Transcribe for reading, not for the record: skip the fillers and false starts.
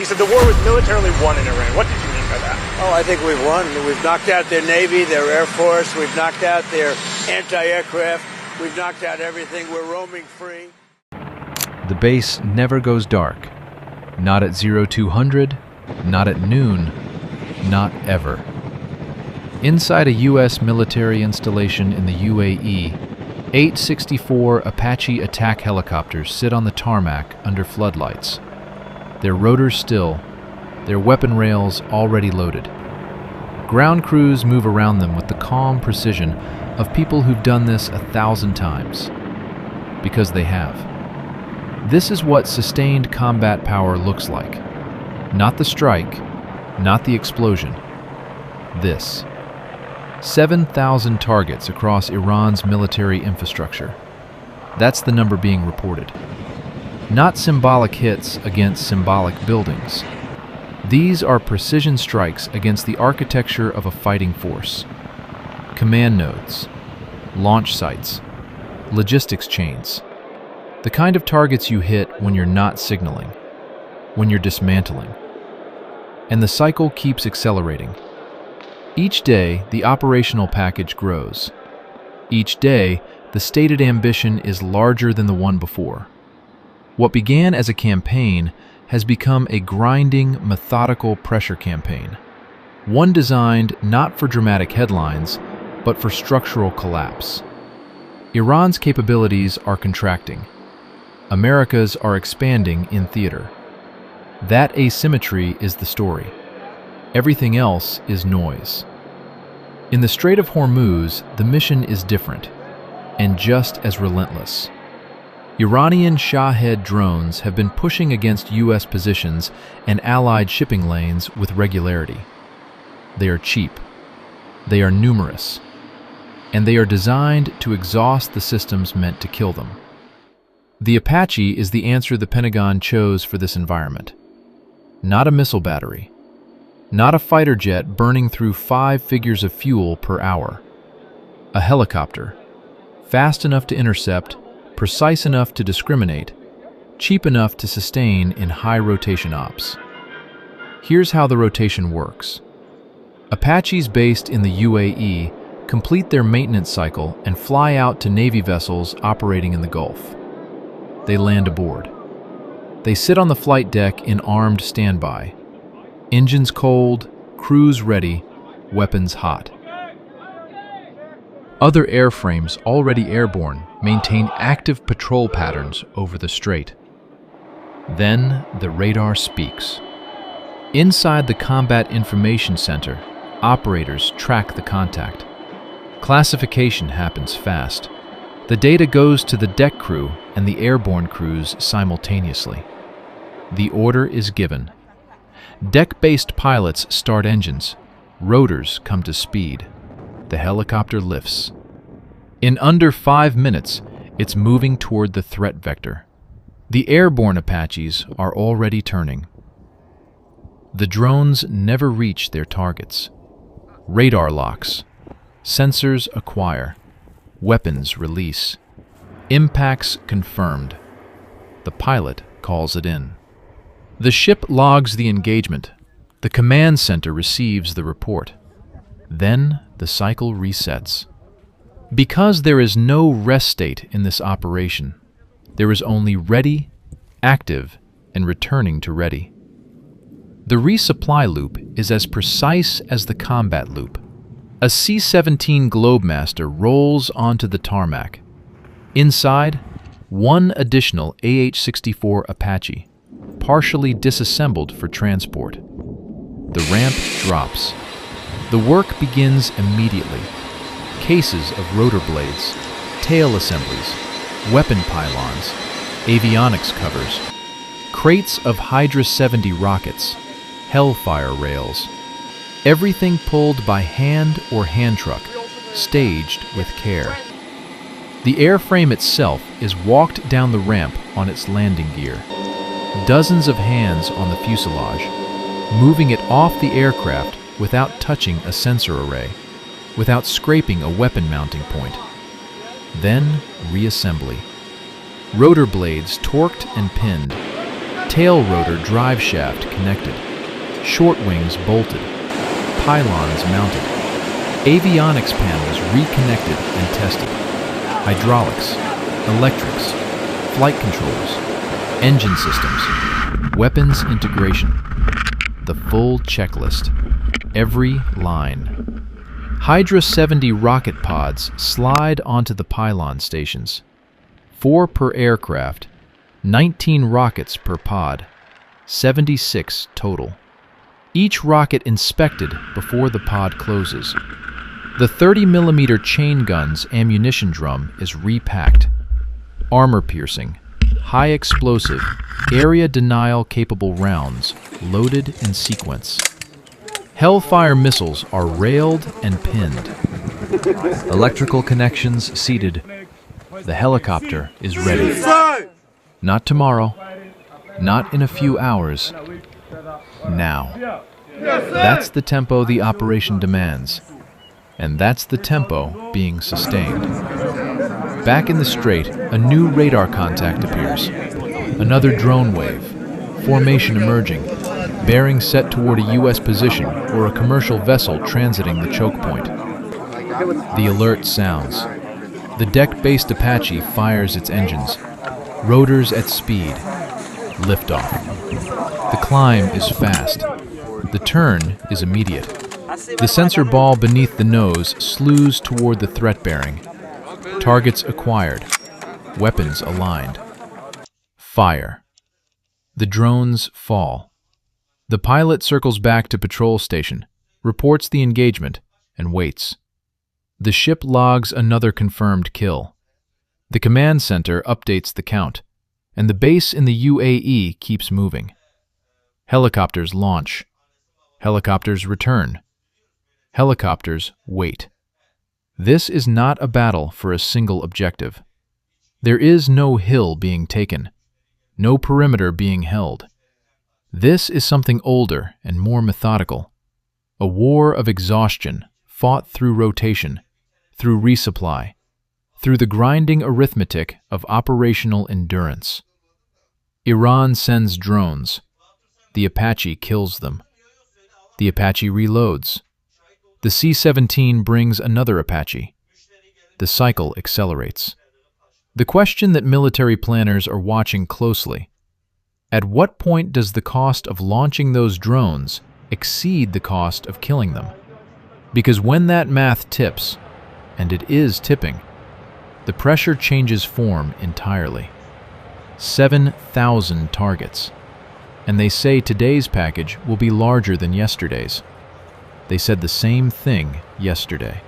you said the war was militarily won in Iran. What did you mean by that? Oh, I think we've won. We've knocked out their Navy, their Air Force. We've knocked out their anti-aircraft. We've knocked out everything. We're roaming free. The base never goes dark. Not at 0200, not at noon, not ever. Inside a U.S. military installation in the UAE, 864 Apache attack helicopters sit on the tarmac under floodlights. Their rotors still, their weapon rails already loaded. Ground crews move around them with the calm precision of people who've done this 1,000 times. Because they have. This is what sustained combat power looks like. Not the strike, not the explosion. This. 7,000 targets across Iran's military infrastructure. That's the number being reported. Not symbolic hits against symbolic buildings. These are precision strikes against the architecture of a fighting force. Command nodes, launch sites, logistics chains. The kind of targets you hit when you're not signaling, when you're dismantling. And the cycle keeps accelerating. Each day, the operational package grows. Each day, the stated ambition is larger than the one before. What began as a campaign has become a grinding, methodical pressure campaign. One designed not for dramatic headlines, but for structural collapse. Iran's capabilities are contracting. America's are expanding in theater. That asymmetry is the story. Everything else is noise. In the Strait of Hormuz, the mission is different, and just as relentless. Iranian Shahed drones have been pushing against U.S. positions and allied shipping lanes with regularity. They are cheap. They are numerous. And they are designed to exhaust the systems meant to kill them. The Apache is the answer the Pentagon chose for this environment. Not a missile battery. Not a fighter jet burning through 5 figures of fuel per hour. A helicopter. Fast enough to intercept, precise enough to discriminate, cheap enough to sustain in high rotation ops. Here's how the rotation works. Apaches based in the UAE complete their maintenance cycle and fly out to Navy vessels operating in the Gulf. They land aboard. They sit on the flight deck in armed standby. Engines cold, crews ready, weapons hot. Other airframes already airborne maintain active patrol patterns over the strait. Then the radar speaks. Inside the Combat Information Center, operators track the contact. Classification happens fast. The data goes to the deck crew and the airborne crews simultaneously. The order is given. Deck-based pilots start engines. Rotors come to speed. The helicopter lifts. In under 5 minutes, it's moving toward the threat vector. The airborne Apaches are already turning. The drones never reach their targets. Radar locks. Sensors acquire. Weapons release. Impacts confirmed. The pilot calls it in. The ship logs the engagement. The command center receives the report. Then the cycle resets. Because there is no rest state in this operation, there is only ready, active, and returning to ready. The resupply loop is as precise as the combat loop. A C-17 Globemaster rolls onto the tarmac. Inside, one additional AH-64 Apache, partially disassembled for transport. The ramp drops. The work begins immediately. Cases of rotor blades, tail assemblies, weapon pylons, avionics covers, crates of Hydra 70 rockets, Hellfire rails, everything pulled by hand or hand truck, staged with care. The airframe itself is walked down the ramp on its landing gear. Dozens of hands on the fuselage, moving it off the aircraft without touching a sensor array, without scraping a weapon mounting point. Then reassembly. Rotor blades torqued and pinned. tail rotor drive shaft connected, short wings bolted, pylons mounted, avionics panels reconnected and tested, hydraulics, electrics, flight controls, engine systems, weapons integration, the full checklist, every line. Hydra 70 rocket pods slide onto the pylon stations. 4 per aircraft, 19 rockets per pod, 76 total. Each rocket inspected before the pod closes. The 30mm chain gun's ammunition drum is repacked. Armor-piercing, high-explosive, area-denial-capable rounds loaded in sequence. Hellfire missiles are railed and pinned. Electrical connections seated. The helicopter is ready. Not tomorrow, not in a few hours, now. That's the tempo the operation demands, and that's the tempo being sustained. Back in the Strait, a new radar contact appears. Another drone wave, formation emerging, bearing set toward a U.S. position or a commercial vessel transiting the choke point. The alert sounds. The deck-based Apache fires its engines. Rotors at speed. Liftoff. The climb is fast. The turn is immediate. The sensor ball beneath the nose slews toward the threat bearing. Targets acquired. Weapons aligned. Fire. The drones fall. The pilot circles back to patrol station, reports the engagement, and waits. The ship logs another confirmed kill. The command center updates the count, and the base in the UAE keeps moving. Helicopters launch. Helicopters return. Helicopters wait. This is not a battle for a single objective. There is no hill being taken, no perimeter being held. This is something older and more methodical. A war of exhaustion fought through rotation, through resupply, through the grinding arithmetic of operational endurance. Iran sends drones. The Apache kills them. The Apache reloads. The C-17 brings another Apache. The cycle accelerates. The question that military planners are watching closely: at what point does the cost of launching those drones exceed the cost of killing them? Because when that math tips, and it is tipping, the pressure changes form entirely. 7,000 targets. And they say today's package will be larger than yesterday's. They said the same thing yesterday.